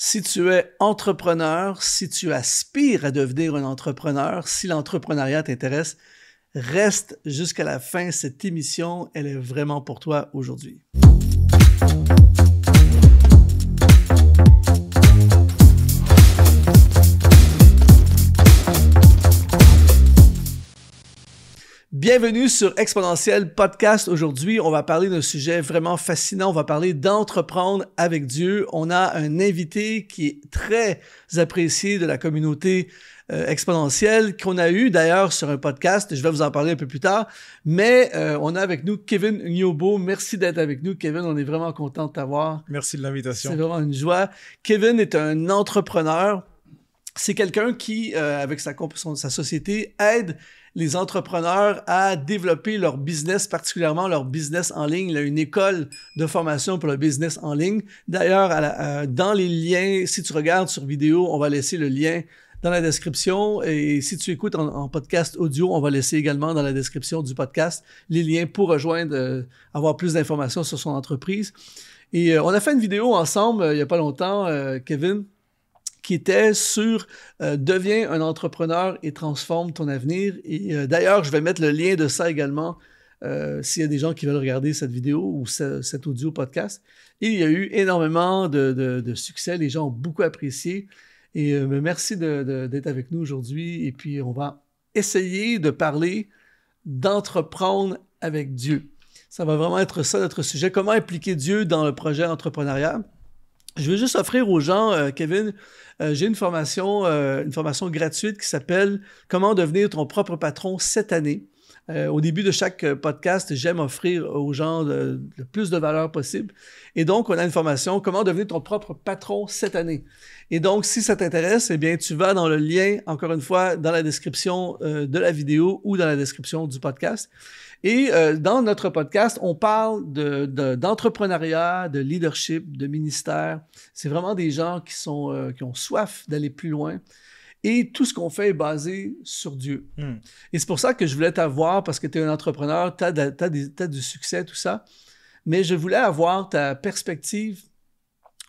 Si tu es entrepreneur, si tu aspires à devenir un entrepreneur, si l'entrepreneuriat t'intéresse, reste jusqu'à la fin. Cette émission, elle est vraiment pour toi aujourd'hui. Bienvenue sur Exponentiel Podcast. Aujourd'hui, on va parler d'un sujet vraiment fascinant. On va parler d'entreprendre avec Dieu. On a un invité qui est très apprécié de la communauté exponentielle qu'on a eu d'ailleurs sur un podcast. Je vais vous en parler un peu plus tard. Mais on a avec nous Kevin Nyobo. Merci d'être avec nous, Kevin. On est vraiment content de t'avoir. Merci de l'invitation. C'est vraiment une joie. Kevin est un entrepreneur. C'est quelqu'un qui, avec sa société, aide les entrepreneurs à développer leur business, particulièrement leur business en ligne. Il a une école de formation pour le business en ligne. D'ailleurs, dans les liens, si tu regardes sur vidéo, on va laisser le lien dans la description. Et si tu écoutes en podcast audio, on va laisser également dans la description du podcast les liens pour rejoindre, avoir plus d'informations sur son entreprise. Et on a fait une vidéo ensemble il n'y a pas longtemps, Kevin, qui était sur deviens un entrepreneur et transforme ton avenir. Et d'ailleurs, je vais mettre le lien de ça également s'il y a des gens qui veulent regarder cette vidéo ou cet audio podcast. Et il y a eu énormément de succès. Les gens ont beaucoup apprécié. Et merci d'être avec nous aujourd'hui. Et puis, on va essayer de parler d'entreprendre avec Dieu. Ça va vraiment être ça notre sujet. Comment impliquer Dieu dans le projet entrepreneurial? Je veux juste offrir aux gens, Kevin, j'ai une formation gratuite qui s'appelle « Comment devenir ton propre patron cette année ». Au début de chaque podcast, j'aime offrir aux gens le plus de valeur possible. Et donc, on a une formation « Comment devenir ton propre patron cette année ». Et donc, si ça t'intéresse, eh bien, tu vas dans le lien, encore une fois, dans la description de la vidéo ou dans la description du podcast. Et dans notre podcast, on parle d'entrepreneuriat, de leadership, de ministère. C'est vraiment des gens qui ont soif d'aller plus loin. Et tout ce qu'on fait est basé sur Dieu. Et c'est pour ça que je voulais t'avoir, parce que tu es un entrepreneur, tu as du succès, tout ça. Mais je voulais avoir ta perspective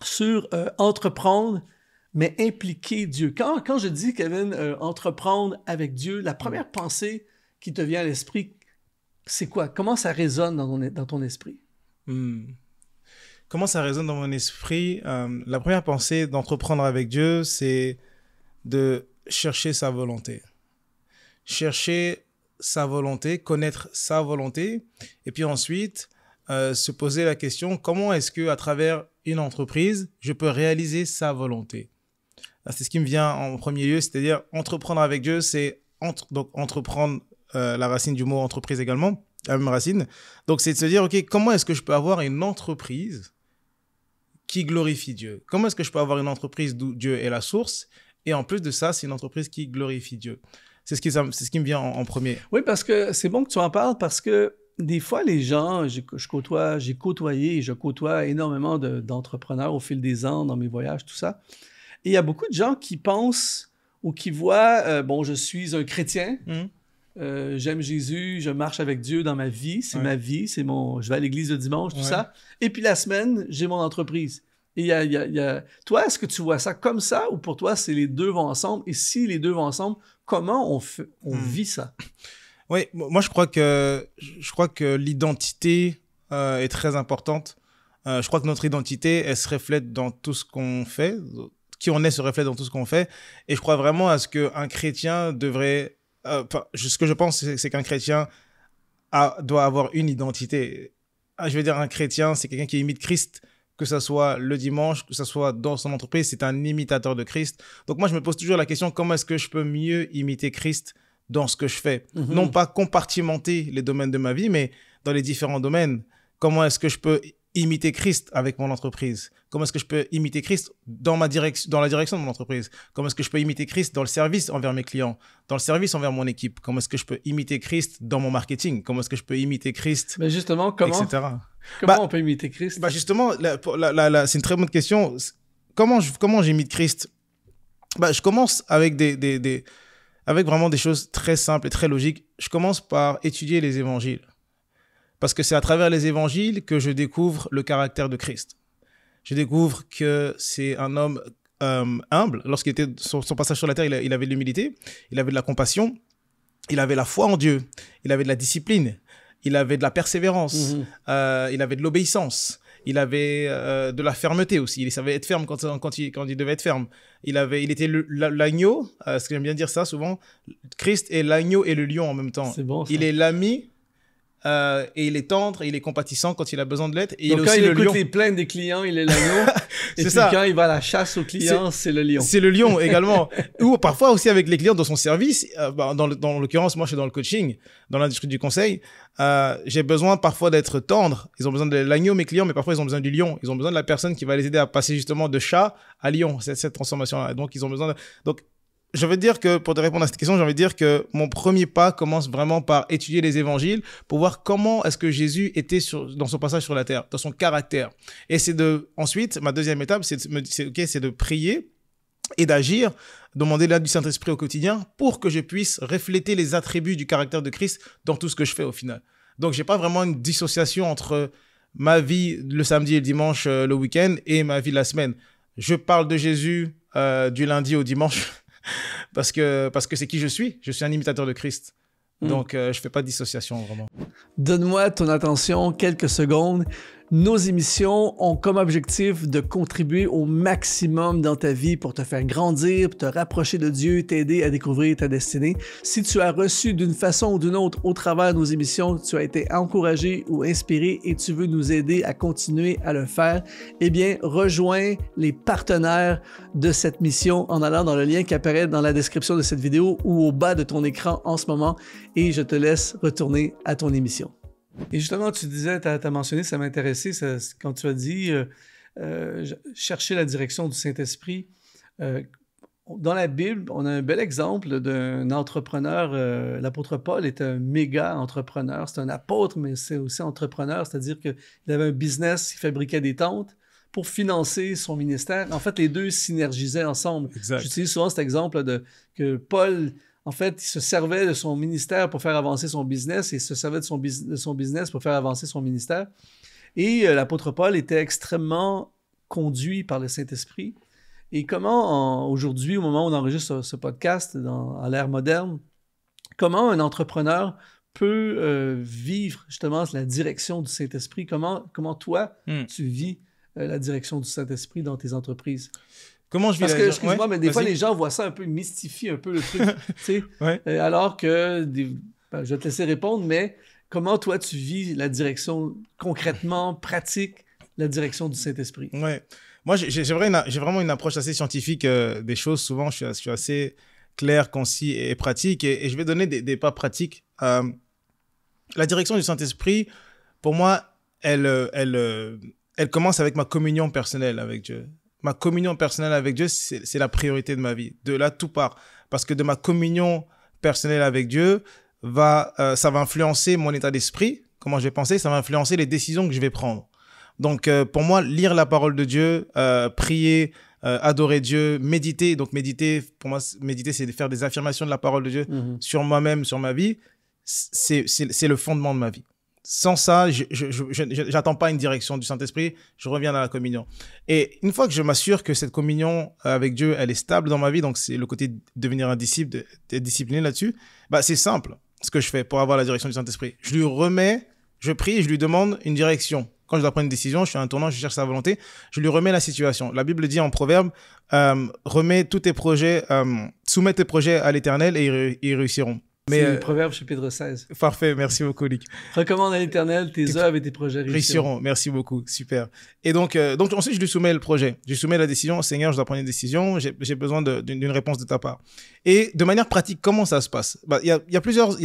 sur entreprendre, mais impliquer Dieu. Quand je dis, Kevin, entreprendre avec Dieu, la première pensée qui te vient à l'esprit, c'est quoi? Comment ça résonne dans ton esprit? Comment ça résonne dans mon esprit? La première pensée d'entreprendre avec Dieu, c'est de chercher sa volonté. Chercher sa volonté, connaître sa volonté, et puis ensuite se poser la question, comment est-ce qu'à travers une entreprise, je peux réaliser sa volonté? C'est ce qui me vient en premier lieu, c'est-à-dire entreprendre avec Dieu, c'est donc entreprendre la racine du mot entreprise également, la même racine. Donc, c'est de se dire, OK, comment est-ce que je peux avoir une entreprise qui glorifie Dieu? Comment est-ce que je peux avoir une entreprise d'où Dieu est la source? Et en plus de ça, c'est une entreprise qui glorifie Dieu. C'est ce qui me vient en premier. Oui, parce que c'est bon que tu en parles, parce que des fois, les gens, j'ai côtoyé et je côtoie énormément d'entrepreneurs au fil des ans, dans mes voyages, tout ça. Et il y a beaucoup de gens qui pensent ou qui voient, je suis un chrétien, j'aime Jésus, je marche avec Dieu dans ma vie, c'est ma vie, je vais à l'église le dimanche, tout ça. Et puis la semaine, j'ai mon entreprise. Et toi, est-ce que tu vois ça comme ça ou pour toi, c'est les deux vont ensemble? Et si les deux vont ensemble, comment on vit ça? Oui, moi je crois que l'identité est très importante. Je crois que notre identité, elle se reflète dans tout ce qu'on fait. Qui on est se reflète dans tout ce qu'on fait. Et je crois vraiment à ce qu'un chrétien devrait... ce que je pense, c'est qu'un chrétien doit avoir une identité. Je veux dire, un chrétien, c'est quelqu'un qui imite Christ, que ce soit le dimanche, que ce soit dans son entreprise, c'est un imitateur de Christ. Donc moi, je me pose toujours la question, comment est-ce que je peux mieux imiter Christ dans ce que je fais? Non pas compartimenter les domaines de ma vie, mais dans les différents domaines. Comment est-ce que je peux imiter Christ avec mon entreprise? Comment est-ce que je peux imiter Christ dans la direction de mon entreprise? Comment est-ce que je peux imiter Christ dans le service envers mes clients, dans le service envers mon équipe? Comment est-ce que je peux imiter Christ dans mon marketing? Comment est-ce que je peux imiter Christ, mais justement, etc. Comment on peut imiter Christ? Justement, c'est une très bonne question. Comment j'imite Christ? Je commence avec avec vraiment des choses très simples et très logiques. Je commence par étudier les évangiles. Parce que c'est à travers les évangiles que je découvre le caractère de Christ. Je découvre que c'est un homme humble. Lorsqu'il était sur son passage sur la terre, il avait de l'humilité, il avait de la compassion, il avait la foi en Dieu, il avait de la discipline, il avait de la persévérance, il avait de l'obéissance, il avait de la fermeté aussi. Il savait être ferme quand il devait être ferme. Il était l'agneau, ce que j'aime bien dire ça souvent, Christ est l'agneau et le lion en même temps. C'est bon, ça. Il est l'ami, et il est tendre, et il est compatissant quand il a besoin de l'être. Et donc, il est quand aussi il le écoute lion. les plaintes des clients, il est l'agneau. Et puis ça. quand il va à la chasse aux clients, c'est le lion. C'est le lion également. Ou parfois aussi avec les clients dans son service. Dans l'occurrence, moi, je suis dans le coaching, dans l'industrie du conseil. J'ai besoin parfois d'être tendre. Ils ont besoin de l'agneau, mes clients, mais parfois ils ont besoin du lion. Ils ont besoin de la personne qui va les aider à passer justement de chat à lion, cette transformation-là. Donc, ils ont besoin de... Donc, je veux dire que, pour te répondre à cette question, j'ai envie de dire que mon premier pas commence vraiment par étudier les évangiles pour voir comment est-ce que Jésus était dans son passage sur la terre, dans son caractère. Et ensuite, ma deuxième étape, c'est de prier et d'agir, demander l'aide du Saint-Esprit au quotidien pour que je puisse refléter les attributs du caractère de Christ dans tout ce que je fais au final. Donc, j'ai pas vraiment une dissociation entre ma vie le samedi et le dimanche, le week-end, et ma vie la semaine. Je parle de Jésus du lundi au dimanche. Parce que c'est qui je suis. Je suis un imitateur de Christ. Donc, je fais pas de dissociation, vraiment. Donne-moi ton attention quelques secondes. Nos émissions ont comme objectif de contribuer au maximum dans ta vie pour te faire grandir, pour te rapprocher de Dieu, t'aider à découvrir ta destinée. Si tu as reçu d'une façon ou d'une autre au travers de nos émissions, tu as été encouragé ou inspiré et tu veux nous aider à continuer à le faire, eh bien, rejoins les partenaires de cette mission en allant dans le lien qui apparaît dans la description de cette vidéo ou au bas de ton écran en ce moment et je te laisse retourner à ton émission. Et justement, tu disais, tu as mentionné, ça m'intéressait, quand tu as dit chercher la direction du Saint-Esprit. Dans la Bible, on a un bel exemple d'un entrepreneur. L'apôtre Paul est un méga entrepreneur. C'est un apôtre, mais c'est aussi entrepreneur, c'est-à-dire qu'il avait un business, il fabriquait des tentes pour financer son ministère. En fait, les deux synergisaient ensemble. Exact. J'utilise souvent cet exemple que Paul... En fait, il se servait de son ministère pour faire avancer son business et il se servait de son business pour faire avancer son ministère. Et l'apôtre Paul était extrêmement conduit par le Saint-Esprit. Et comment, aujourd'hui, au moment où on enregistre ce podcast, à l'ère moderne, comment un entrepreneur peut vivre justement la direction du Saint-Esprit? Comment toi, tu vis la direction du Saint-Esprit dans tes entreprises? Comment je vis Parce que, excuse-moi, mais des fois, les gens voient ça un peu, mystifient un peu le truc, tu sais. Alors que, je vais te laisser répondre, mais comment toi, tu vis la direction, concrètement, pratique, la direction du Saint-Esprit? Ouais. Moi, j'ai vraiment une approche assez scientifique des choses. Souvent, je suis assez clair, concis et pratique. Et je vais donner des pas pratiques. La direction du Saint-Esprit, pour moi, elle commence avec ma communion personnelle avec Dieu. Ma communion personnelle avec Dieu, c'est la priorité de ma vie. De là, tout part. Parce que de ma communion personnelle avec Dieu, ça va influencer mon état d'esprit, comment je vais penser, ça va influencer les décisions que je vais prendre. Donc, pour moi, lire la parole de Dieu, prier, adorer Dieu, méditer. Donc, pour moi, méditer, c'est de faire des affirmations de la parole de Dieu sur moi-même, sur ma vie. C'est le fondement de ma vie. Sans ça, je n'attends pas une direction du Saint-Esprit, je reviens dans la communion. Et une fois que je m'assure que cette communion avec Dieu, elle est stable dans ma vie, donc c'est le côté de devenir un disciple, d'être discipliné là-dessus, c'est simple ce que je fais pour avoir la direction du Saint-Esprit. Je prie et je lui demande une direction. Quand je dois prendre une décision, je suis à un tournant, je cherche sa volonté, je lui remets la situation. La Bible dit en Proverbe, soumets tes projets à l'Éternel et ils réussiront. C'est Proverbe chapitre 16. Parfait, merci beaucoup, Luc. Recommande à l'Éternel tes œuvres et tes projets réussiront. Merci beaucoup, super. Et donc ensuite, je lui soumets le projet. Je lui soumets la décision. Seigneur, je dois prendre une décision. J'ai besoin d'une réponse de ta part. Et de manière pratique, comment ça se passe? Il y a plusieurs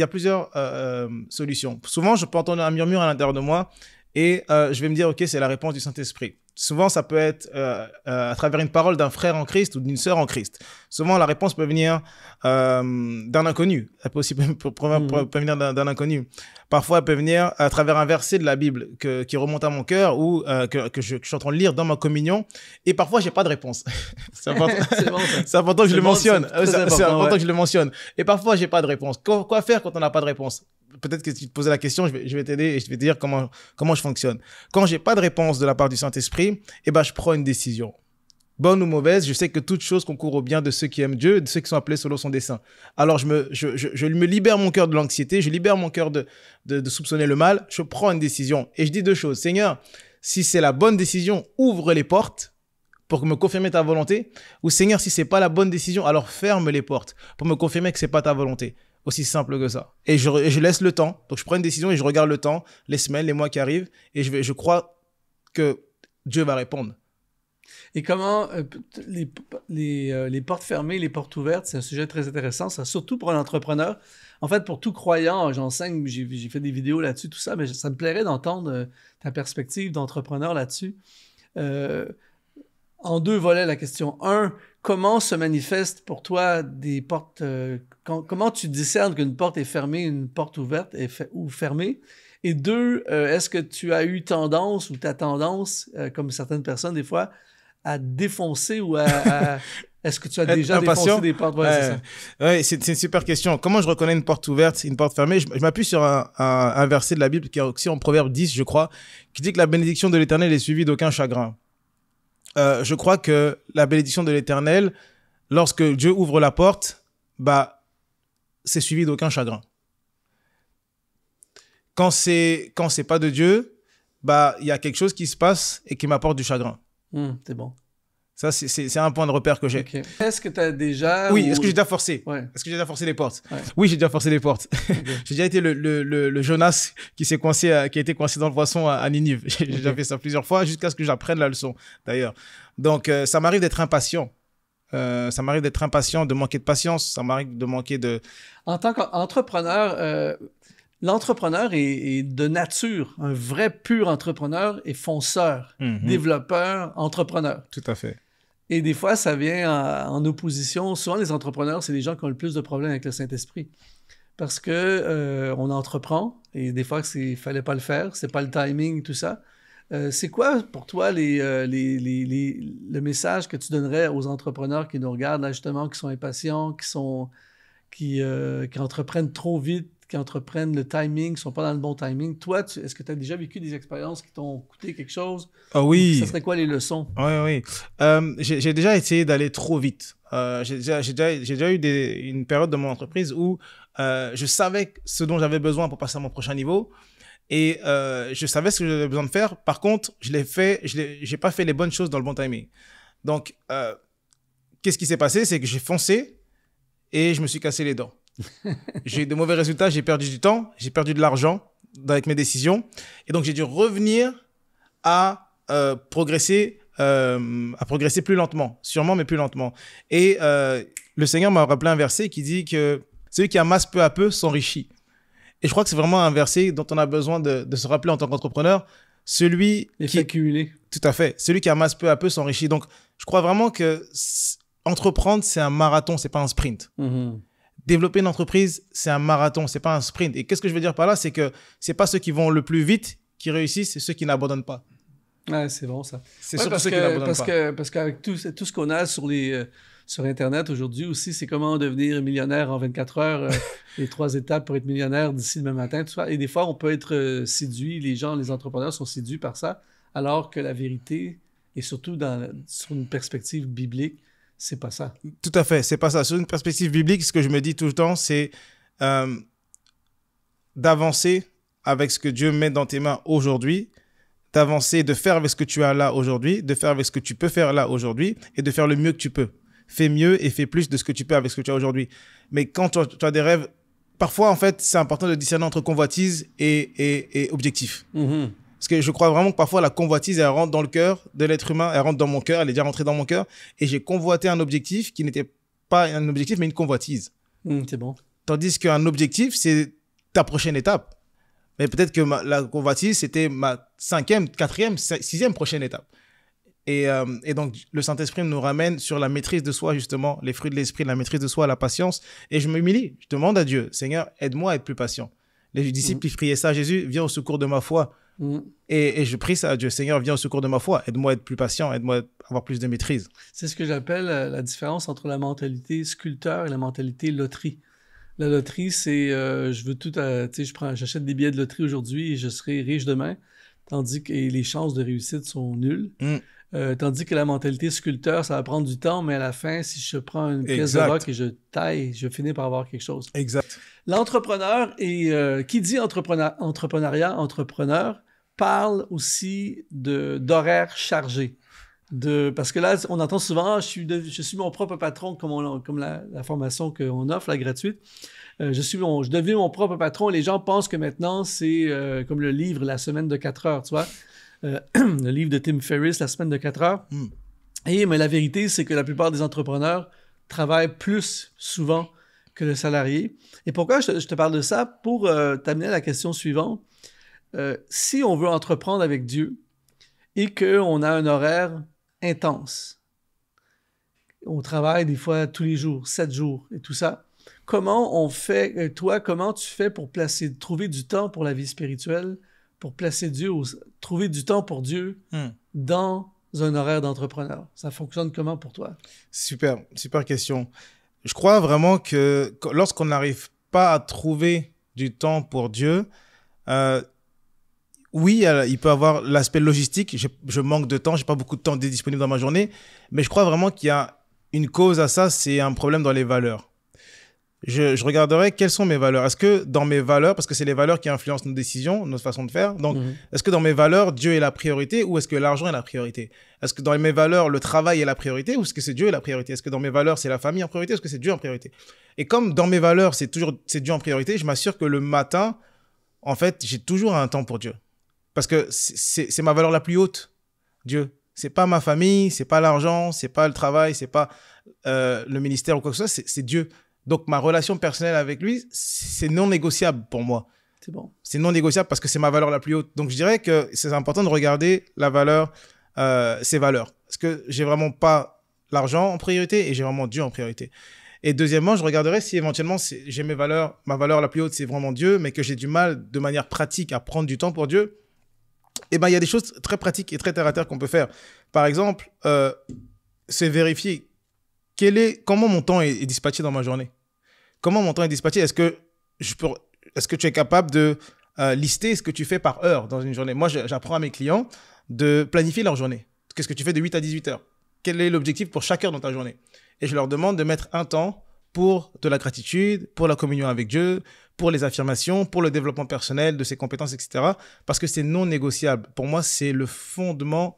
solutions. Souvent, je peux entendre un murmure à l'intérieur de moi et je vais me dire, OK, c'est la réponse du Saint-Esprit. Souvent, ça peut être à travers une parole d'un frère en Christ ou d'une sœur en Christ. Souvent, la réponse peut venir d'un inconnu. Elle peut aussi peut venir d'un inconnu. Parfois, elle peut venir à travers un verset de la Bible qui remonte à mon cœur ou que je suis en train de lire dans ma communion. Et parfois, j'ai pas de réponse. C'est important que je le mentionne. C'est important que je le mentionne. Et parfois, j'ai pas de réponse. Quoi faire quand on n'a pas de réponse? Peut-être que si tu te posais la question, je vais t'aider et je vais te dire comment je fonctionne. Quand j'ai pas de réponse de la part du Saint-Esprit, je prends une décision. bonne ou mauvaise, je sais que toute chose concourt au bien de ceux qui aiment Dieu, de ceux qui sont appelés selon son dessein. Alors, je me libère mon cœur de l'anxiété, je libère mon cœur de soupçonner le mal, je prends une décision. Et je dis deux choses. Seigneur, si c'est la bonne décision, ouvre les portes pour me confirmer ta volonté. Ou Seigneur, si c'est pas la bonne décision, alors ferme les portes pour me confirmer que c'est pas ta volonté. Aussi simple que ça. Et je laisse le temps. Donc, je prends une décision et je regarde le temps, les semaines, les mois qui arrivent. Et je crois que Dieu va répondre. Et comment les portes fermées, les portes ouvertes, c'est un sujet très intéressant, ça, surtout pour un entrepreneur. En fait, pour tout croyant, j'enseigne, j'ai fait des vidéos là-dessus, tout ça, mais ça me plairait d'entendre ta perspective d'entrepreneur là-dessus. En deux volets, la question. Un, comment se manifestent pour toi des portes... comment tu discernes qu'une porte est fermée, une porte ouverte ou fermée? Et deux, est-ce que tu as eu tendance ou ta tendance, comme certaines personnes des fois, à défoncer ou est-ce que tu as déjà défoncé des portes? C'est une super question. Comment je reconnais une porte ouverte, une porte fermée? Je m'appuie sur un verset de la Bible qui est aussi en Proverbe 10, je crois, qui dit que la bénédiction de l'Éternel est suivie d'aucun chagrin. Je crois que la bénédiction de l'Éternel, lorsque Dieu ouvre la porte, c'est suivi d'aucun chagrin. Quand c'est pas de Dieu, il y a quelque chose qui se passe et qui m'apporte du chagrin. C'est bon. Ça, c'est un point de repère que j'ai. Okay. Est-ce que tu as déjà... Oui, est-ce que j'ai déjà forcé? Ouais. Est-ce que j'ai déjà forcé les portes? Ouais. Oui, j'ai déjà forcé les portes. Okay. J'ai déjà été le Jonas qui a été coincé dans le poisson à Ninive. J'ai déjà fait ça plusieurs fois jusqu'à ce que j'apprenne la leçon, d'ailleurs. Donc, ça m'arrive d'être impatient. Ça m'arrive d'être impatient, de manquer de patience. Ça m'arrive de manquer de... En tant qu'entrepreneur... L'entrepreneur est de nature, un vrai pur entrepreneur et fonceur, développeur, entrepreneur. Tout à fait. Et des fois, ça vient en opposition. Souvent, les entrepreneurs, c'est les gens qui ont le plus de problèmes avec le Saint-Esprit. Parce que on entreprend et des fois, il fallait pas le faire, c'est pas le timing, tout ça. C'est quoi pour toi le message que tu donnerais aux entrepreneurs qui nous regardent, là, justement, qui sont impatients, qui entreprennent trop vite, qui entreprennent le timing, qui ne sont pas dans le bon timing. Toi, est-ce que tu as déjà vécu des expériences qui t'ont coûté quelque chose? Ah oui. Ça serait quoi les leçons? Oui. J'ai déjà essayé d'aller trop vite. J'ai déjà eu une période de mon entreprise où je savais ce dont j'avais besoin pour passer à mon prochain niveau et je savais ce que j'avais besoin de faire. Par contre, j'ai pas fait les bonnes choses dans le bon timing. Donc, qu'est-ce qui s'est passé? C'est que j'ai foncé et je me suis cassé les dents. J'ai eu de mauvais résultats, j'ai perdu du temps, j'ai perdu de l'argent avec mes décisions. Et donc, j'ai dû revenir à progresser plus lentement. Sûrement, mais plus lentement. Et le Seigneur m'a rappelé un verset qui dit que celui qui amasse peu à peu s'enrichit. Et je crois que c'est vraiment un verset dont on a besoin de se rappeler en tant qu'entrepreneur. L'effet cumulé. Tout à fait. Celui qui amasse peu à peu s'enrichit. Donc, je crois vraiment que entreprendre, c'est un marathon, c'est pas un sprint. Développer une entreprise, c'est un marathon, c'est pas un sprint. Et qu'est-ce que je veux dire par là? C'est que c'est pas ceux qui vont le plus vite qui réussissent, c'est ceux qui n'abandonnent pas. Ouais, c'est bon ça. C'est surtout ceux qui n'abandonnent pas. Parce qu'avec tout ce qu'on a sur Internet aujourd'hui aussi, c'est comment devenir millionnaire en 24 heures, les 3 étapes pour être millionnaire d'ici demain matin, tout ça. Et des fois, on peut être séduit, les entrepreneurs sont séduits par ça, alors que la vérité, et surtout sur une perspective biblique, c'est pas ça. Tout à fait, c'est pas ça. Sur une perspective biblique, ce que je me dis tout le temps, c'est d'avancer avec ce que Dieu met dans tes mains aujourd'hui, d'avancer, de faire avec ce que tu as là aujourd'hui, de faire avec ce que tu peux faire là aujourd'hui et de faire le mieux que tu peux. Fais mieux et fais plus de ce que tu peux avec ce que tu as aujourd'hui. Mais quand tu as des rêves, parfois, en fait, c'est important de discerner entre convoitise et objectif. Parce que je crois vraiment que parfois, la convoitise, elle rentre dans le cœur de l'être humain, elle rentre dans mon cœur, elle est déjà rentrée dans mon cœur. Et j'ai convoité un objectif qui n'était pas un objectif, mais une convoitise. C'est bon. Tandis qu'un objectif, c'est ta prochaine étape. Mais peut-être que la convoitise, c'était ma 5e, 4e, 6e prochaine étape. Et donc, le Saint-Esprit nous ramène sur la maîtrise de soi, justement, les fruits de l'esprit, la maîtrise de soi, la patience. Et je m'humilie, je demande à Dieu, Seigneur, aide-moi à être plus patient. Les disciples, ils priaient ça à Jésus, viens au secours de ma foi. Et je prie ça à Dieu, Seigneur, viens au secours de ma foi, aide-moi à être plus patient, aide-moi à avoir plus de maîtrise. C'est ce que j'appelle la différence entre la mentalité sculpteur et la mentalité loterie. La loterie, c'est je veux tout, j'achète des billets de loterie aujourd'hui et je serai riche demain, tandis que les chances de réussite sont nulles. Tandis que la mentalité sculpteur, ça va prendre du temps, mais à la fin, si je prends une pièce de Exact. roc et je taille, je finis par avoir quelque chose. Exact. L'entrepreneur, qui dit entrepreneur, parle aussi d'horaires chargés. Parce que là, on entend souvent, je suis mon propre patron, comme la formation qu'on offre, la gratuite. Je deviens mon propre patron. Les gens pensent que maintenant, c'est comme le livre La semaine de 4 heures, tu vois. Le livre de Tim Ferriss, La semaine de 4 heures. Mais la vérité, c'est que la plupart des entrepreneurs travaillent plus souvent que le salarié. Et pourquoi je te parle de ça? Pour t'amener à la question suivante. Si on veut entreprendre avec Dieu et qu'on a un horaire intense, on travaille des fois tous les jours, 7 jours et tout ça, comment on fait, toi, comment tu fais pour trouver du temps pour la vie spirituelle, pour placer Dieu, trouver du temps pour Dieu dans un horaire d'entrepreneur? Ça fonctionne comment pour toi? Super question. Je crois vraiment que lorsqu'on n'arrive pas à trouver du temps pour Dieu, oui, il peut avoir l'aspect logistique. Je manque de temps, j'ai pas beaucoup de temps disponible dans ma journée, mais je crois vraiment qu'il y a une cause à ça, c'est un problème dans les valeurs. Je regarderai quelles sont mes valeurs. Est-ce que dans mes valeurs, parce que c'est les valeurs qui influencent nos décisions, notre façon de faire, donc est-ce que dans mes valeurs, Dieu est la priorité ou est-ce que l'argent est la priorité? Est-ce que dans mes valeurs, le travail est la priorité ou est-ce que c'est Dieu est la priorité? Est-ce que dans mes valeurs, c'est la famille en priorité ou est-ce que c'est Dieu en priorité? Et comme dans mes valeurs, c'est Dieu en priorité, je m'assure que le matin, en fait, j'ai toujours un temps pour Dieu. Parce que c'est ma valeur la plus haute, Dieu. C'est pas ma famille, c'est pas l'argent, c'est pas le travail, c'est pas le ministère ou quoi que ce soit, c'est Dieu. Donc, ma relation personnelle avec lui, c'est non négociable pour moi. C'est bon. C'est non négociable parce que c'est ma valeur la plus haute. Donc, je dirais que c'est important de regarder la valeur, ses valeurs. Parce que j'ai vraiment pas l'argent en priorité et j'ai vraiment Dieu en priorité. Et deuxièmement, je regarderai si éventuellement j'ai ma valeur la plus haute, c'est vraiment Dieu, mais que j'ai du mal de manière pratique à prendre du temps pour Dieu. Eh ben, il y a des choses très pratiques et très terre à terre qu'on peut faire. Par exemple, c'est vérifier comment mon temps est dispatché dans ma journée. Comment mon temps est dispatché? Est-ce que tu es capable de lister ce que tu fais par heure dans une journée? Moi, j'apprends à mes clients de planifier leur journée. Qu'est-ce que tu fais de 8 à 18 heures? Quel est l'objectif pour chaque heure dans ta journée? Et je leur demande de mettre un temps pour de la gratitude, pour la communion avec Dieu, pour les affirmations, pour le développement personnel de ses compétences, etc. Parce que c'est non négociable. Pour moi, c'est le fondement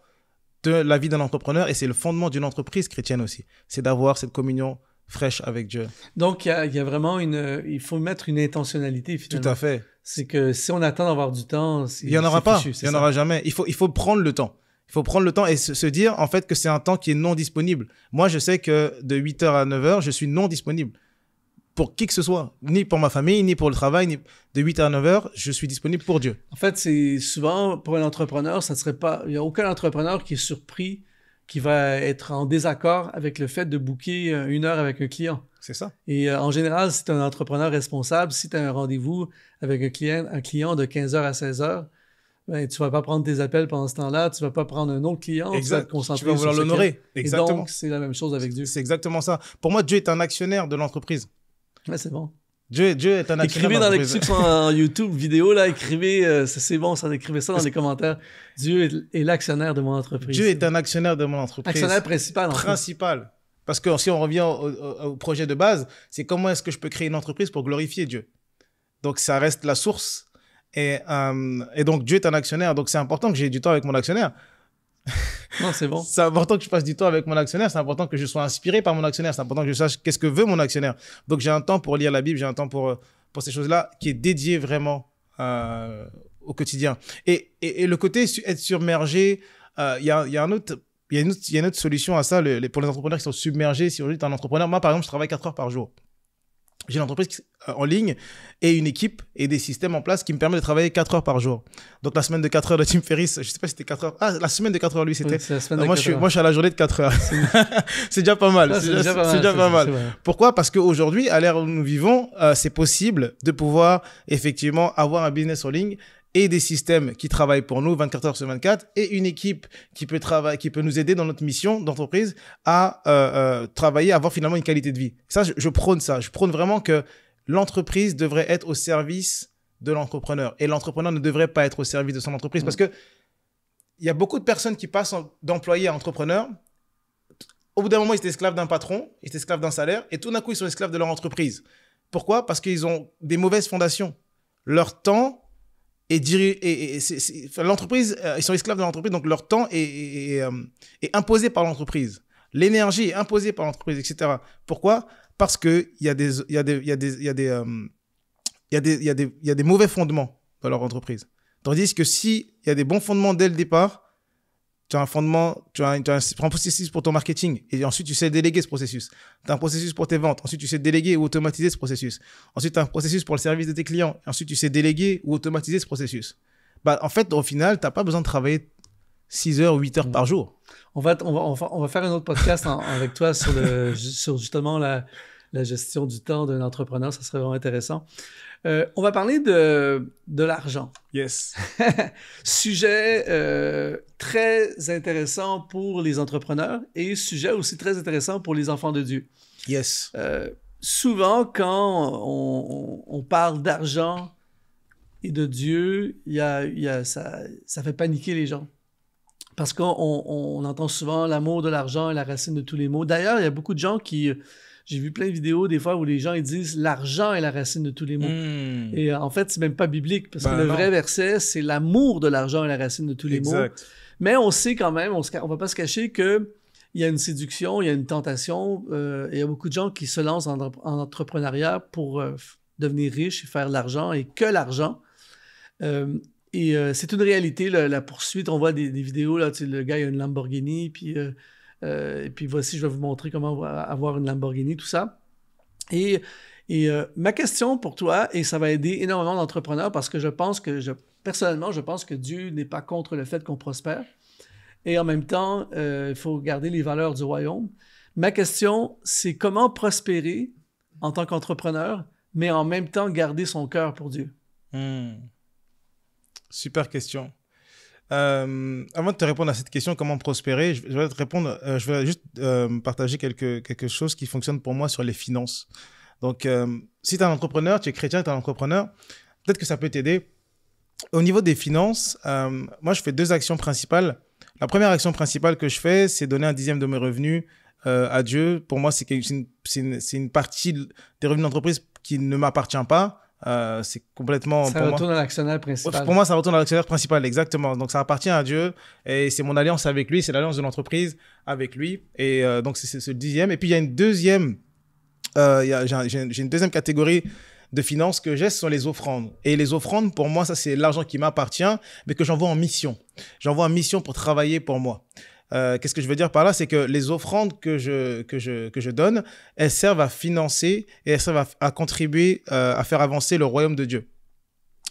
de la vie d'un entrepreneur et c'est le fondement d'une entreprise chrétienne aussi. C'est d'avoir cette communion fraîche avec Dieu. Donc, il y a vraiment il faut mettre une intentionnalité finalement. Tout à fait. C'est que si on attend d'avoir du temps, il n'y en aura pas. Il n'y en aura jamais. Il faut prendre le temps. Il faut prendre le temps et se dire en fait que c'est un temps qui est non disponible. Moi, je sais que de 8h à 9h, je suis non disponible pour qui que ce soit. Ni pour ma famille, ni pour le travail. De 8h à 9h, je suis disponible pour Dieu. En fait, c'est souvent pour un entrepreneur, ça ne serait pas... Il n'y a aucun entrepreneur qui est surpris, qui va être en désaccord avec le fait de booker 1 heure avec un client. C'est ça. Et en général, si tu es un entrepreneur responsable, si tu as un rendez-vous avec un client de 15h à 16h, ben, tu ne vas pas prendre tes appels pendant ce temps-là, tu ne vas pas prendre un autre client, exact. Tu vas te concentrer tu vas vouloir l'honorer. Exactement. Et donc, c'est la même chose avec Dieu. C'est exactement ça. Pour moi, Dieu est un actionnaire de l'entreprise. Ouais, c'est bon. Dieu est un actionnaire. Écrivez dans les ceux qui sont en YouTube vidéo, là, écrivez, c'est bon, ça, écrivez ça dans les commentaires. Dieu est l'actionnaire de mon entreprise. Dieu est un actionnaire de mon entreprise. Actionnaire principal. Principal. Parce que si on revient au projet de base, c'est comment est-ce que je peux créer une entreprise pour glorifier Dieu. Donc, ça reste la source. Et donc, Dieu est un actionnaire. Donc, c'est important que j'ai du temps avec mon actionnaire. Non, c'est bon. C'est important que je passe du temps avec mon actionnaire. C'est important que je sois inspiré par mon actionnaire. C'est important que je sache qu'est-ce que veut mon actionnaire. Donc, j'ai un temps pour lire la Bible. J'ai un temps pour ces choses-là qui est dédié vraiment au quotidien. Et le côté être submergé, il y a une autre solution à ça pour les entrepreneurs qui sont submergés. Si aujourd'hui tu es un entrepreneur, moi par exemple, je travaille 4 heures par jour. J'ai une entreprise en ligne et une équipe et des systèmes en place qui me permettent de travailler 4 heures par jour. Donc, la semaine de 4 heures de Tim Ferriss, je ne sais pas si c'était 4 heures. Ah, la semaine de 4 heures, lui, c'était. Oui, moi, je suis à la journée de 4 heures. C'est déjà pas mal. C'est déjà pas mal. Pourquoi? Parce qu'aujourd'hui, à l'ère où nous vivons, c'est possible de pouvoir effectivement avoir un business en ligne et des systèmes qui travaillent pour nous 24 heures sur 24 et une équipe qui peut nous aider dans notre mission d'entreprise à travailler, à avoir finalement une qualité de vie. Ça, je prône ça. Je prône vraiment que l'entreprise devrait être au service de l'entrepreneur et l'entrepreneur ne devrait pas être au service de son entreprise parce que il y a beaucoup de personnes qui passent d'employés à entrepreneurs. Au bout d'un moment, ils étaient esclaves d'un patron, ils étaient esclaves d'un salaire, et tout d'un coup, ils sont esclaves de leur entreprise. Pourquoi? Parce qu'ils ont des mauvaises fondations. Leur temps est dirigé, l'entreprise, ils sont esclaves de l'entreprise, donc leur temps est imposé par l'entreprise. L'énergie est imposée par l'entreprise, etc. Pourquoi? Parce qu'il y a des mauvais fondements dans leur entreprise. Tandis que s'il y a des bons fondements dès le départ, tu as un fondement, tu as un processus pour ton marketing et ensuite tu sais déléguer ce processus. Tu as un processus pour tes ventes, ensuite tu sais déléguer ou automatiser ce processus. Ensuite, tu as un processus pour le service de tes clients et ensuite tu sais déléguer ou automatiser ce processus. Bah, en fait, au final, tu n'as pas besoin de travailler 6 heures, 8 heures par jour. On va faire un autre podcast avec toi sur justement la gestion du temps d'un entrepreneur. Ça serait vraiment intéressant. On va parler de l'argent. Yes. Sujet très intéressant pour les entrepreneurs et sujet aussi très intéressant pour les enfants de Dieu. Yes. Souvent, quand on parle d'argent et de Dieu, ça fait paniquer les gens. Parce qu'on entend souvent l'amour de l'argent est la racine de tous les maux. D'ailleurs, il y a beaucoup de gens qui... J'ai vu plein de vidéos des fois où les gens ils disent l'argent est la racine de tous les maux. Et en fait, c'est même pas biblique parce que le vrai verset, c'est l'amour de l'argent est la racine de tous les maux. Mais on sait quand même, on va pas se cacher que il y a une séduction, il y a une tentation. Il y a beaucoup de gens qui se lancent en entrepreneuriat pour devenir riches et faire de l'argent et que l'argent. C'est une réalité, la poursuite. On voit des vidéos, là, le gars il a une Lamborghini, puis voici, je vais vous montrer comment avoir une Lamborghini, tout ça. Et ma question pour toi, et ça va aider énormément d'entrepreneurs parce que personnellement, je pense que Dieu n'est pas contre le fait qu'on prospère. Et en même temps, il faut garder les valeurs du royaume. Ma question, c'est comment prospérer en tant qu'entrepreneur, mais en même temps garder son cœur pour Dieu. Super question. Avant de te répondre à cette question, comment prospérer, je vais te répondre, je vais juste partager quelque chose qui fonctionne pour moi sur les finances. Donc, si tu es un entrepreneur, tu es chrétien, tu es un entrepreneur, peut-être que ça peut t'aider. Au niveau des finances, moi, je fais 2 actions principales. La première action principale que je fais, c'est donner 1/10 de mes revenus à Dieu. Pour moi, c'est une partie des revenus d'entreprise qui ne m'appartient pas. C'est complètement... Ça retourne à l'actionnaire principal. Pour moi, ça retourne à l'actionnaire principal, exactement. Donc, ça appartient à Dieu et c'est mon alliance avec lui, c'est l'alliance de l'entreprise avec lui. Et donc, c'est ce 10e. Et puis, il y a une deuxième, j'ai une deuxième catégorie de finances que j'ai, ce sont les offrandes. Et les offrandes, pour moi, ça, c'est l'argent qui m'appartient, mais que j'envoie en mission. J'envoie en mission pour travailler pour moi. Qu'est-ce que je veux dire par là? C'est que les offrandes que je donne, elles servent à financer et elles servent à contribuer à faire avancer le royaume de Dieu.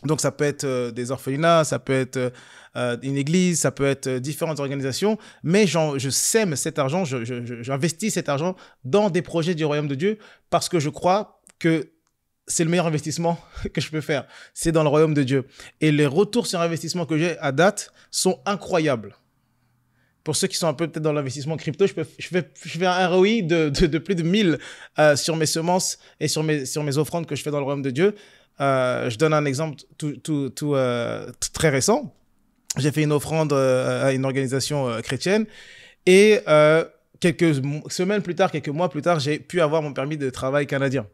Donc, ça peut être des orphelinats, ça peut être une église, ça peut être différentes organisations, mais je sème cet argent, j'investis cet argent dans des projets du royaume de Dieu parce que je crois que c'est le meilleur investissement que je peux faire. C'est dans le royaume de Dieu. Et les retours sur investissement que j'ai à date sont incroyables. Pour ceux qui sont un peu peut-être dans l'investissement crypto, je fais un ROI de plus de 1000 sur mes semences et sur mes offrandes que je fais dans le royaume de Dieu. Je donne un exemple très récent. J'ai fait une offrande à une organisation chrétienne et quelques semaines plus tard, quelques mois plus tard, j'ai pu avoir mon permis de travail canadien.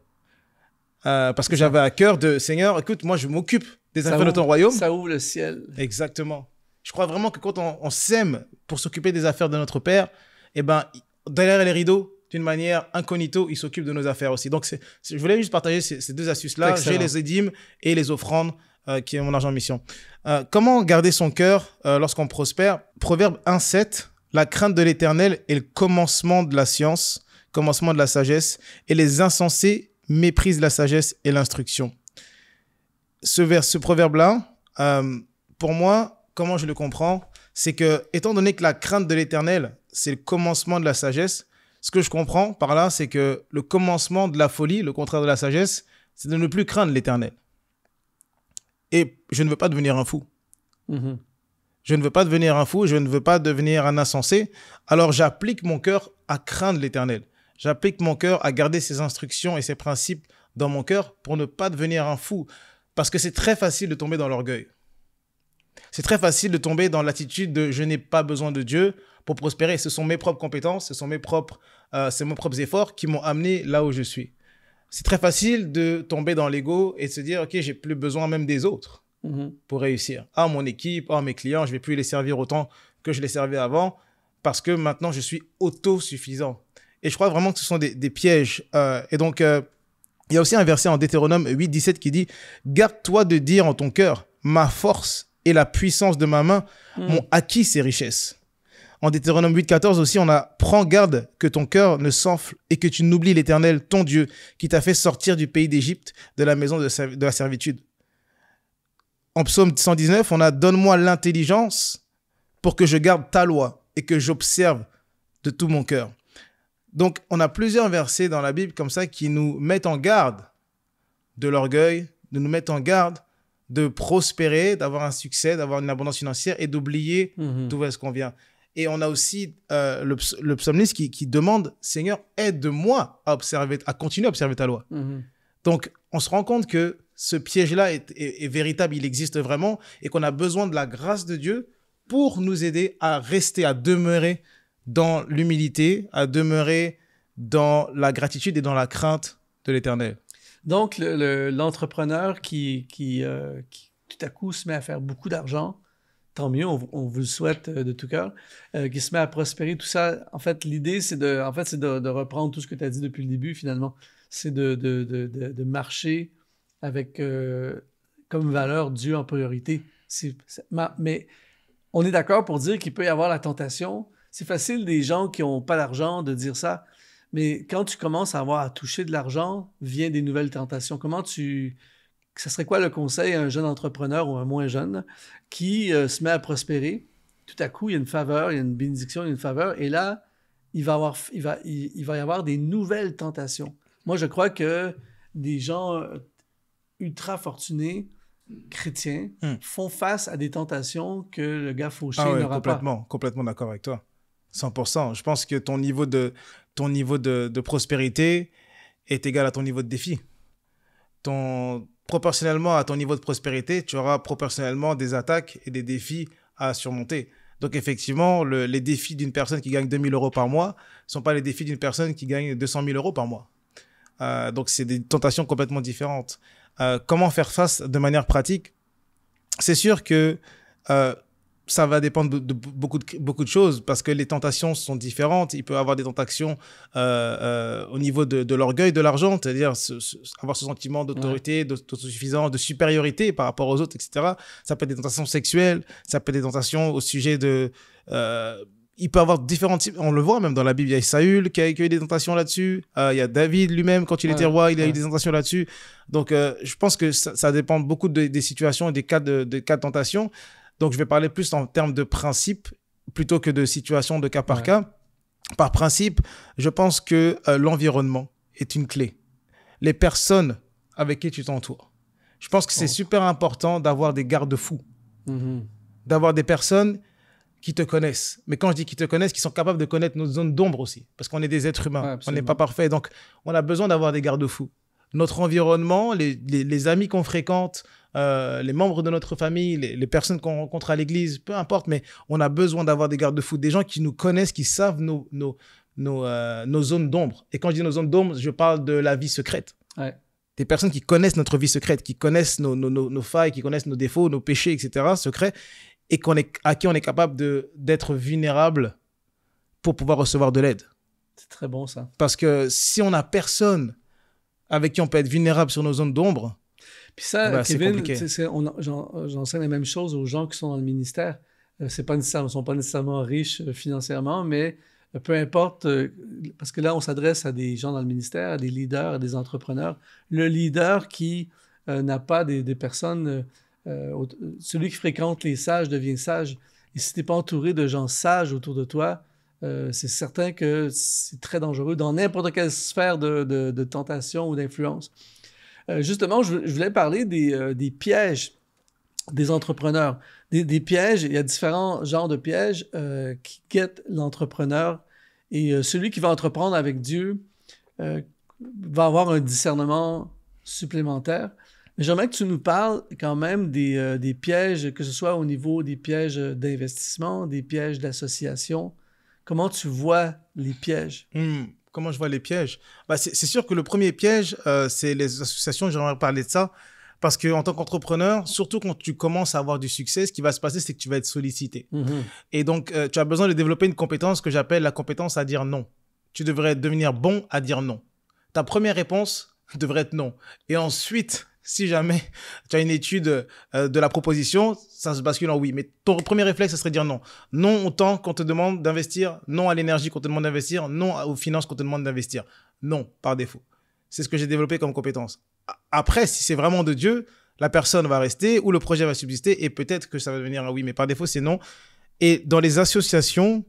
Parce que j'avais à cœur de Seigneur, écoute, moi je m'occupe des affaires de ton royaume. Ça ouvre le ciel. Exactement. Je crois vraiment que quand on s'aime pour s'occuper des affaires de notre Père, eh ben, derrière les rideaux, d'une manière incognito, il s'occupe de nos affaires aussi. Donc, je voulais juste partager ces 2 astuces-là. J'ai les édimes et les offrandes qui est mon argent en mission. Comment garder son cœur lorsqu'on prospère? Proverbe 1,7, la crainte de l'Éternel est le commencement de la science, commencement de la sagesse, et les insensés méprisent la sagesse et l'instruction. Ce proverbe-là, pour moi, comment je le comprends, c'est que, étant donné que la crainte de l'Éternel, c'est le commencement de la sagesse, ce que je comprends par là, c'est que le commencement de la folie, le contraire de la sagesse, c'est de ne plus craindre l'Éternel. Et je ne veux pas devenir un fou. Mm-hmm. Je ne veux pas devenir un fou, je ne veux pas devenir un insensé. Alors, j'applique mon cœur à craindre l'Éternel. J'applique mon cœur à garder ses instructions et ses principes dans mon cœur pour ne pas devenir un fou. Parce que c'est très facile de tomber dans l'orgueil. C'est très facile de tomber dans l'attitude de « je n'ai pas besoin de Dieu pour prospérer ». Ce sont mes propres compétences, ce sont mes propres efforts qui m'ont amené là où je suis. C'est très facile de tomber dans l'ego et de se dire « ok, j'ai plus besoin même des autres pour réussir. Ah, mon équipe, mes clients, je vais plus les servir autant que je les servais avant parce que maintenant, je suis autosuffisant. » Et je crois vraiment que ce sont des pièges. Et donc, il y a aussi un verset en Deutéronome 8:17 qui dit « Garde-toi de dire en ton cœur, ma force et la puissance de ma main m'ont acquis ces richesses. » En Deutéronome 8:14 aussi, on a « Prends garde que ton cœur ne s'enfle et que tu n'oublies l'Éternel, ton Dieu, qui t'a fait sortir du pays d'Égypte, de la maison de la servitude. » En Psaume 119, on a « Donne-moi l'intelligence pour que je garde ta loi et que j'observe de tout mon cœur. » Donc, on a plusieurs versets dans la Bible comme ça qui nous mettent en garde de l'orgueil, de nous mettre en garde de prospérer, d'avoir un succès, d'avoir une abondance financière et d'oublier d'où est-ce qu'on vient. Et on a aussi le psalmiste qui demande « Seigneur, aide-moi à continuer à observer ta loi. » Donc, on se rend compte que ce piège-là est véritable, il existe vraiment et qu'on a besoin de la grâce de Dieu pour nous aider à rester, à demeurer dans l'humilité, à demeurer dans la gratitude et dans la crainte de l'Éternel. Donc, l'entrepreneur qui tout à coup se met à faire beaucoup d'argent, tant mieux, on vous le souhaite de tout cœur, qui se met à prospérer, tout ça, en fait, l'idée, c'est de reprendre tout ce que tu as dit depuis le début, finalement. C'est de marcher avec comme valeur Dieu en priorité. Mais on est d'accord pour dire qu'il peut y avoir la tentation. C'est facile des gens qui n'ont pas d'argent de dire ça, mais quand tu commences à avoir à toucher de l'argent, viennent des nouvelles tentations. Ça serait quoi le conseil à un jeune entrepreneur ou un moins jeune qui se met à prospérer? Tout à coup, il y a une faveur, il y a une bénédiction, il y a une faveur, et là, il va y avoir des nouvelles tentations. Moi, je crois que des gens ultra fortunés, chrétiens, font face à des tentations que le gars fauché n'aura pas. Complètement d'accord avec toi. 100%. Je pense que ton niveau de prospérité est égal à ton niveau de défi. Proportionnellement à ton niveau de prospérité, tu auras proportionnellement des attaques et des défis à surmonter. Donc, effectivement, les défis d'une personne qui gagne 2 000 € par mois ne sont pas les défis d'une personne qui gagne 200 000 € par mois. Donc, c'est des tentations complètement différentes. Comment faire face de manière pratique? C'est sûr que ça va dépendre de beaucoup de choses parce que les tentations sont différentes. Il peut y avoir des tentations au niveau de l'orgueil, de l'argent, c'est-à-dire avoir ce sentiment d'autorité, d'autosuffisance, de supériorité par rapport aux autres, etc. Ça peut être des tentations sexuelles, ça peut être des tentations au sujet de... il peut y avoir différents types, on le voit même dans la Bible, il y a Saül qui a eu des tentations là-dessus, il y a David lui-même, quand il était roi, il a eu des tentations là-dessus. Donc, je pense que ça dépend beaucoup des situations et des cas de tentation. Donc, je vais parler plus en termes de principe plutôt que de situation de cas par cas. Par principe, je pense que l'environnement est une clé. Les personnes avec qui tu t'entoures. Je pense que c'est super important d'avoir des garde-fous. D'avoir des personnes qui te connaissent. Mais quand je dis qui te connaissent, qui sont capables de connaître nos zones d'ombre aussi. Parce qu'on est des êtres humains. On n'est pas parfait. Donc, on a besoin d'avoir des garde-fous. Notre environnement, les amis qu'on fréquente, les membres de notre famille, les personnes qu'on rencontre à l'église, peu importe, mais on a besoin d'avoir des garde-fous, des gens qui nous connaissent, qui savent nos zones d'ombre. Et quand je dis nos zones d'ombre, je parle de la vie secrète. Des personnes qui connaissent notre vie secrète, qui connaissent nos failles, qui connaissent nos défauts, nos péchés, etc., secrets, et à qui on est capable d'être vulnérable pour pouvoir recevoir de l'aide. C'est très bon, ça. Parce que si on n'a personne avec qui on peut être vulnérable sur nos zones d'ombre, puis ça, Kevin, j'enseigne la même chose aux gens qui sont dans le ministère. Ils ne sont pas nécessairement riches financièrement, mais peu importe, parce que là, on s'adresse à des gens dans le ministère, à des leaders, à des entrepreneurs. Le leader qui n'a pas des personnes... celui qui fréquente les sages devient sage. Et si tu n'es pas entouré de gens sages autour de toi, c'est certain que c'est très dangereux dans n'importe quelle sphère de tentation ou d'influence. Justement, je voulais parler des pièges des entrepreneurs. Des pièges, il y a différents genres de pièges qui guettent l'entrepreneur. Et celui qui va entreprendre avec Dieu va avoir un discernement supplémentaire. Mais j'aimerais que tu nous parles quand même des pièges, que ce soit au niveau des pièges d'investissement, des pièges d'association. Comment tu vois les pièges? Comment je vois les pièges? C'est sûr que le premier piège, c'est les associations. J'aimerais parler de ça. Parce qu'en tant qu'entrepreneur, surtout quand tu commences à avoir du succès, ce qui va se passer, c'est que tu vas être sollicité. Et donc, tu as besoin de développer une compétence que j'appelle la compétence à dire non. Tu devrais devenir bon à dire non. Ta première réponse devrait être non. Et ensuite, si jamais tu as une étude de la proposition, ça se bascule en oui. Mais ton premier réflexe, ce serait dire non. Non au temps qu'on te demande d'investir, non à l'énergie qu'on te demande d'investir, non aux finances qu'on te demande d'investir. Non, par défaut. C'est ce que j'ai développé comme compétence. Après, si c'est vraiment de Dieu, la personne va rester ou le projet va subsister et peut-être que ça va devenir un oui, mais par défaut, c'est non. Et dans les associations,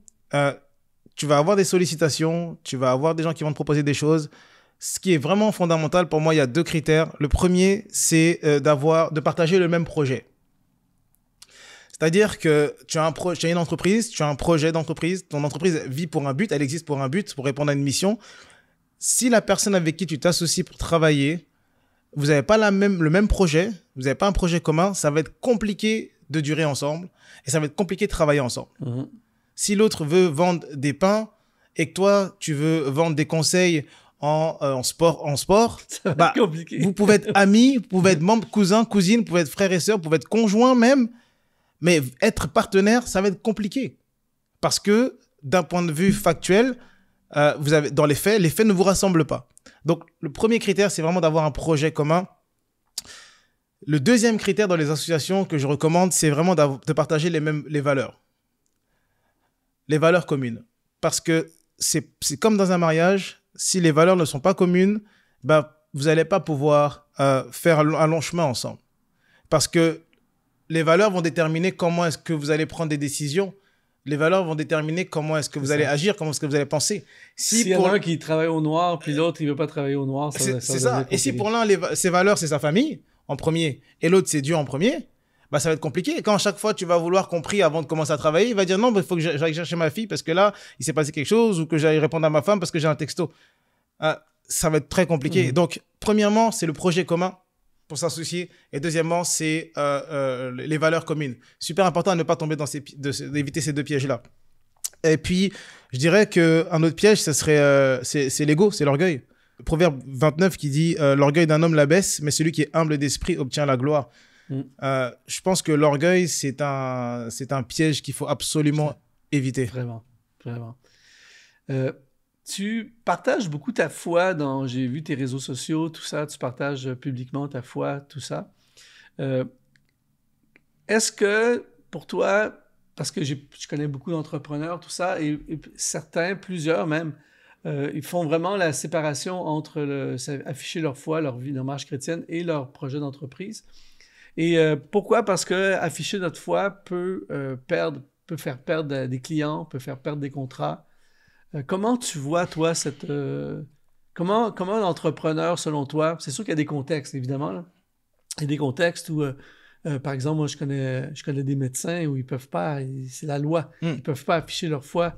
tu vas avoir des sollicitations, tu vas avoir des gens qui vont te proposer des choses. Ce qui est vraiment fondamental pour moi, il y a 2 critères. Le premier, c'est de partager le même projet. C'est-à-dire que tu as une entreprise, tu as un projet d'entreprise, ton entreprise vit pour un but, elle existe pour un but, pour répondre à une mission. Si la personne avec qui tu t'associes pour travailler, vous n'avez pas le même projet, vous n'avez pas un projet commun, ça va être compliqué de durer ensemble et ça va être compliqué de travailler ensemble. Si l'autre veut vendre des pains et que toi, tu veux vendre des conseils en sport, Ça va être compliqué. Vous pouvez être amis, vous pouvez être membres, cousins, cousines, vous pouvez être frères et sœurs, vous pouvez être conjoints même, mais être partenaire, ça va être compliqué. Parce que d'un point de vue factuel, dans les faits ne vous rassemblent pas. Donc, le premier critère, c'est vraiment d'avoir un projet commun. Le deuxième critère dans les associations que je recommande, c'est vraiment de partager les valeurs. Les valeurs communes. Parce que c'est comme dans un mariage, si les valeurs ne sont pas communes, vous n'allez pas pouvoir faire un long chemin ensemble. Parce que les valeurs vont déterminer comment est-ce que vous allez prendre des décisions. Les valeurs vont déterminer comment est-ce que vous allez agir, comment est-ce que vous allez penser. S'il y en a un qui travaille au noir, puis l'autre, il ne veut pas travailler au noir, c'est ça. Et si pour l'un, ses valeurs, c'est sa famille en premier, et l'autre, c'est Dieu en premier, ça va être compliqué. Quand à chaque fois, tu vas vouloir qu'on prie avant de commencer à travailler, il va dire non, il faut que j'aille chercher ma fille parce que là, il s'est passé quelque chose, ou que j'aille répondre à ma femme parce que j'ai un texto. Ça va être très compliqué. Donc, premièrement, c'est le projet commun pour s'associer. Et deuxièmement, c'est les valeurs communes. Super important à ne pas tomber d'éviter ces 2 pièges-là. Et puis, je dirais qu'un autre piège, c'est l'ego, c'est l'orgueil. Le Proverbe 29 qui dit « L'orgueil d'un homme l'abaisse, mais celui qui est humble d'esprit obtient la gloire ». Je pense que l'orgueil, c'est un piège qu'il faut absolument éviter. Vraiment, vraiment. Tu partages beaucoup ta foi j'ai vu tes réseaux sociaux, tout ça, tu partages publiquement ta foi, tout ça. Est-ce que pour toi, parce que je connais beaucoup d'entrepreneurs, tout ça, et certains, plusieurs même, ils font vraiment la séparation entre afficher leur foi, leur vie, leur marche chrétienne et leur projet d'entreprise. Et pourquoi? Parce que afficher notre foi peut faire perdre des clients, peut faire perdre des contrats. Comment tu vois, toi, comment un entrepreneur, selon toi, c'est sûr qu'il y a des contextes, évidemment, là. Il y a des contextes où, par exemple, moi, je connais des médecins où ils peuvent pas, c'est la loi, ils peuvent pas afficher leur foi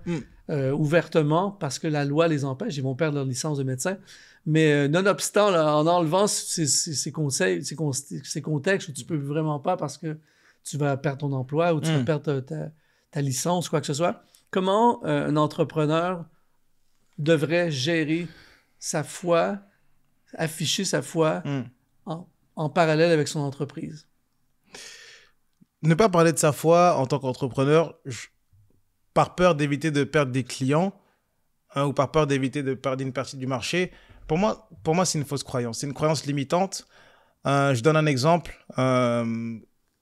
ouvertement parce que la loi les empêche, ils vont perdre leur licence de médecin. Mais nonobstant, là, en enlevant ces contextes où tu peux vraiment pas parce que tu vas perdre ton emploi ou tu vas perdre ta licence, quoi que ce soit, comment un entrepreneur devrait gérer sa foi, afficher sa foi en parallèle avec son entreprise? Ne pas parler de sa foi en tant qu'entrepreneur, par peur d'éviter de perdre des clients ou par peur d'éviter de perdre une partie du marché, pour moi, c'est une fausse croyance. C'est une croyance limitante. Je donne un exemple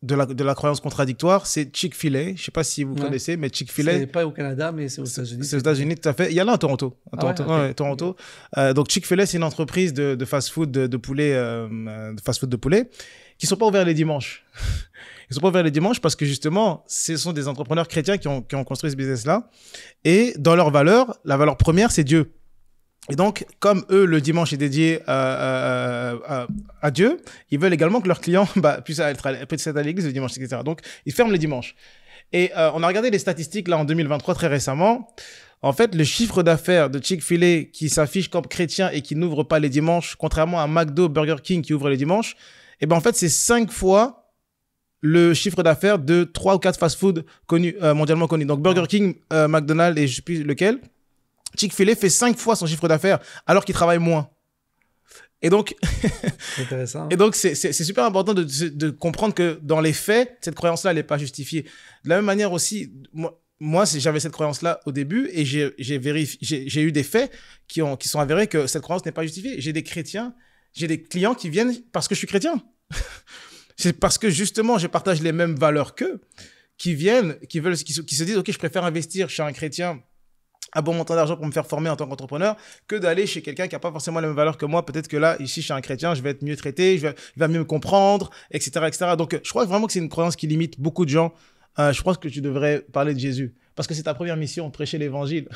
de la croyance contradictoire. C'est Chick-fil-A. Je ne sais pas si vous connaissez, mais Chick-fil-A... C'est pas au Canada, mais c'est aux États-Unis. C'est aux États-Unis, tout à fait. Il y en a à Toronto. Toronto. Okay. Donc, Chick-fil-A, c'est une entreprise de fast-food de poulet, qui ne sont pas ouverts les dimanches. Ils ne sont pas ouverts les dimanches parce que, justement, ce sont des entrepreneurs chrétiens qui ont construit ce business-là. Et dans leur valeur, la valeur première, c'est Dieu. Et donc, comme eux, le dimanche est dédié à Dieu, ils veulent également que leurs clients puissent être à l'église le dimanche, etc. Donc, ils ferment les dimanches. Et on a regardé les statistiques là en 2023 très récemment. En fait, le chiffre d'affaires de Chick-fil-A qui s'affiche comme chrétien et qui n'ouvre pas les dimanches, contrairement à McDo, Burger King qui ouvre les dimanches, Et ben en fait, c'est 5 fois le chiffre d'affaires de 3 ou 4 fast-food mondialement connus. Donc Burger King, McDonald's et je sais plus lequel. Chick-fil-A fait 5 fois son chiffre d'affaires alors qu'il travaille moins. Et donc, c'est intéressant. Et donc c'est super important de comprendre que dans les faits, cette croyance-là, elle n'est pas justifiée. De la même manière aussi, moi j'avais cette croyance-là au début et j'ai eu des faits qui sont avérés que cette croyance n'est pas justifiée. J'ai des clients qui viennent parce que je suis chrétien. C'est parce que justement, je partage les mêmes valeurs qu'eux, qui se disent, OK, je préfère investir chez un chrétien un bon montant d'argent pour me faire former en tant qu'entrepreneur que d'aller chez quelqu'un qui n'a pas forcément les mêmes valeurs que moi. Peut-être que là, ici, chez un chrétien, je vais être mieux traité, il va mieux me comprendre, etc., etc. Donc, je crois vraiment que c'est une croyance qui limite beaucoup de gens. Je pense que tu devrais parler de Jésus parce que c'est ta première mission, prêcher l'évangile.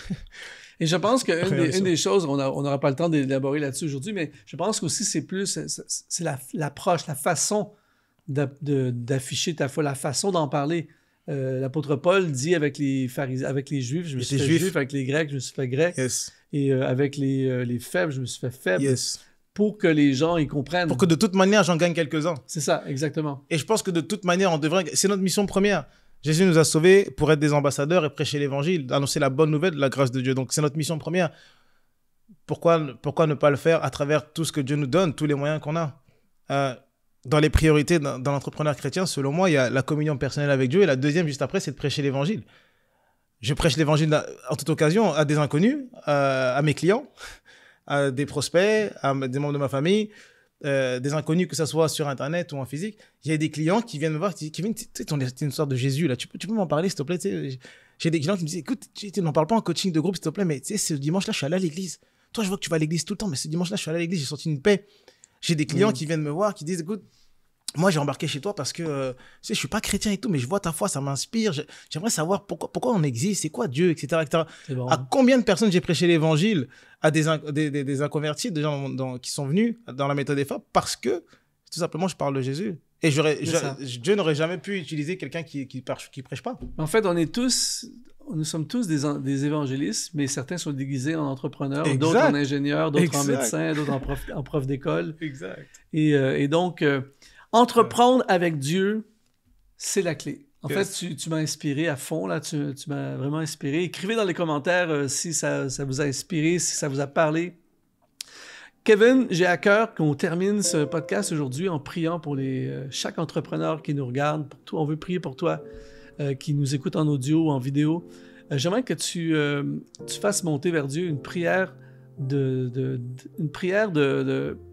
Et je pense qu'une des choses, on n'aura pas le temps d'élaborer là-dessus aujourd'hui, mais je pense qu'aussi c'est l'approche, la façon d'afficher ta foi, la façon d'en parler. L'apôtre Paul dit avec les Juifs, je me suis fait juif, avec les Grecs, je me suis fait grec, yes. Et avec les faibles, je me suis fait faible, yes. Pour que les gens y comprennent. Pour que de toute manière, j'en gagne quelques-uns. C'est ça, exactement. Et je pense que de toute manière, c'est notre mission première. Jésus nous a sauvés pour être des ambassadeurs et prêcher l'évangile, annoncer la bonne nouvelle de la grâce de Dieu. Donc, c'est notre mission première. Pourquoi ne pas le faire à travers tout ce que Dieu nous donne, tous les moyens qu'on a dans les priorités dans l'entrepreneur chrétien, selon moi, il y a la communion personnelle avec Dieu et la deuxième, juste après, c'est de prêcher l'évangile. Je prêche l'évangile en toute occasion à des inconnus, à mes clients, à des prospects, à des membres de ma famille, des inconnus, que ce soit sur Internet ou en physique. Il y a des clients qui viennent me voir, qui disent, Kevin, tu sais, t'es une sorte de Jésus, là. Tu peux m'en parler, s'il te plaît? J'ai des clients qui me disent, écoute, tu n'en parles pas en coaching de groupe, s'il te plaît, mais tu sais, ce dimanche-là, je suis allé à l'église. Toi, je vois que tu vas à l'église tout le temps, mais ce dimanche-là, je suis allé à l'église, j'ai senti une paix. J'ai des clients qui viennent me voir, qui disent, écoute, moi, j'ai embarqué chez toi parce que, tu sais, je suis pas chrétien et tout, mais je vois ta foi, ça m'inspire. J'aimerais savoir pourquoi on existe, c'est quoi Dieu, etc., etc. Bon. À combien de personnes j'ai prêché l'évangile à des inconvertis, des gens qui sont venus dans la méthode des femmes parce que, tout simplement, je parle de Jésus. Et Dieu n'aurait jamais pu utiliser quelqu'un qui prêche pas. En fait, nous sommes tous des évangélistes, mais certains sont déguisés en entrepreneurs, exact. D'autres en ingénieurs, d'autres en médecins, d'autres en profs d'école. Exact. Et donc, entreprendre avec Dieu, c'est la clé. En fait, tu m'as inspiré à fond, là, tu m'as vraiment inspiré. Écrivez dans les commentaires si ça vous a inspiré, si ça vous a parlé. Kevin, j'ai à cœur qu'on termine ce podcast aujourd'hui en priant pour chaque entrepreneur qui nous regarde. Pour toi, on veut prier pour toi, qui nous écoute en audio ou en vidéo. J'aimerais que tu fasses monter vers Dieu une prière que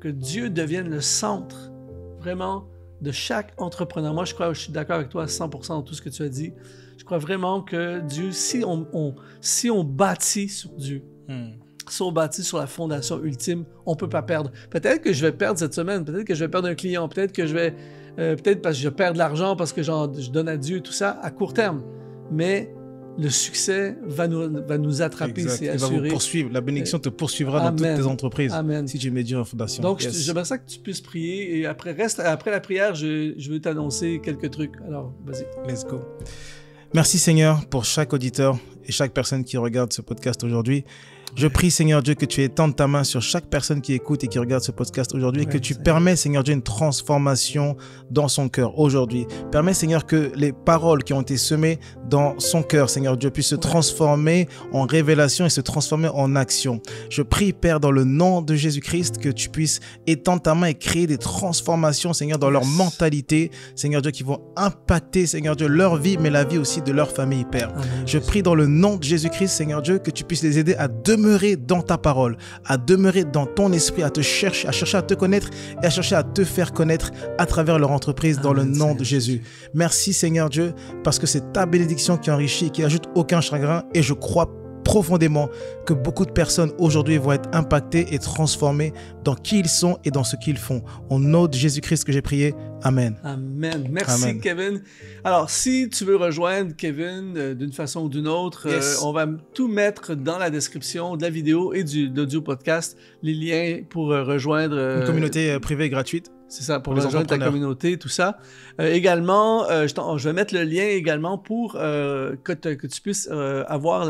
Dieu devienne le centre, vraiment, de chaque entrepreneur. Moi, je suis d'accord avec toi à 100% dans tout ce que tu as dit. Je crois vraiment que Dieu, si on bâtit sur Dieu, si on bâtit sur la fondation ultime, on ne peut pas perdre. Peut-être que je vais perdre cette semaine, peut-être que je vais perdre un client, peut-être que peut-être parce que je perds de l'argent parce que je donne à Dieu, tout ça, à court terme. Mais le succès va nous attraper, exact. C'est assuré. Il va vous poursuivre. La bénédiction te poursuivra dans toutes tes entreprises. Amen. Si tu mets Dieu en fondation. Donc, j'aimerais ça que tu puisses prier. Et après la prière, je veux t'annoncer quelques trucs. Alors, vas-y. Let's go. Merci Seigneur pour chaque auditeur et chaque personne qui regarde ce podcast aujourd'hui. Je prie, Seigneur Dieu, que tu étendes ta main sur chaque personne qui écoute et qui regarde ce podcast aujourd'hui et que tu permets, Seigneur Dieu, une transformation dans son cœur aujourd'hui. Permets, Seigneur, que les paroles qui ont été semées dans son cœur, Seigneur Dieu, puissent se transformer en révélation et se transformer en action. Je prie, Père, dans le nom de Jésus-Christ, que tu puisses étendre ta main et créer des transformations, Seigneur, dans leur mentalité, Seigneur Dieu, qui vont impacter, Seigneur Dieu, leur vie, mais la vie aussi de leur famille, Père. Amen. Je prie dans le nom de Jésus-Christ, Seigneur Dieu, que tu puisses les aider à demeurer dans ta parole, à demeurer dans ton esprit, à chercher à te connaître et à chercher à te faire connaître à travers leur entreprise dans le nom de Jésus. Merci Seigneur Dieu, parce que c'est ta bénédiction qui enrichit et qui n'ajoute aucun chagrin, et je crois profondément que beaucoup de personnes aujourd'hui vont être impactées et transformées dans qui ils sont et dans ce qu'ils font. Au nom de Jésus-Christ que j'ai prié. Amen. Amen. Merci, Kevin. Alors, si tu veux rejoindre Kevin d'une façon ou d'une autre, on va tout mettre dans la description de la vidéo et de l'audio podcast, les liens pour rejoindre... une communauté privée gratuite. C'est ça, pour rejoindre ta communauté, tout ça. Également, je vais mettre le lien également pour que tu puisses avoir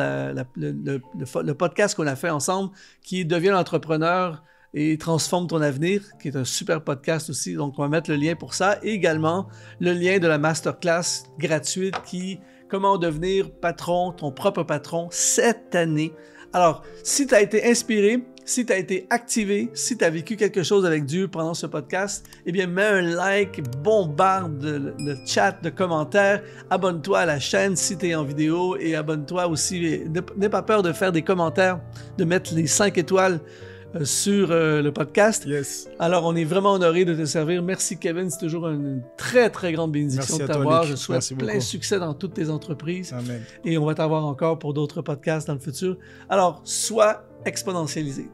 le podcast qu'on a fait ensemble, qui devient l'entrepreneur et Transforme ton avenir, qui est un super podcast aussi. Donc, on va mettre le lien pour ça. Et également, le lien de la masterclass gratuite qui, comment devenir patron, ton propre patron cette année. Alors, si tu as été inspiré, si tu as été activé, si tu as vécu quelque chose avec Dieu pendant ce podcast, eh bien, mets un like, bombarde le chat de commentaires, abonne-toi à la chaîne si tu es en vidéo et abonne-toi aussi. N'aie pas peur de faire des commentaires, de mettre les 5 étoiles sur le podcast. Yes. Alors, on est vraiment honoré de te servir. Merci, Kevin. C'est toujours une très, très grande bénédiction de t'avoir. Je souhaite plein succès dans toutes tes entreprises. Amen. Et on va t'avoir encore pour d'autres podcasts dans le futur. Alors, sois exponentialisé.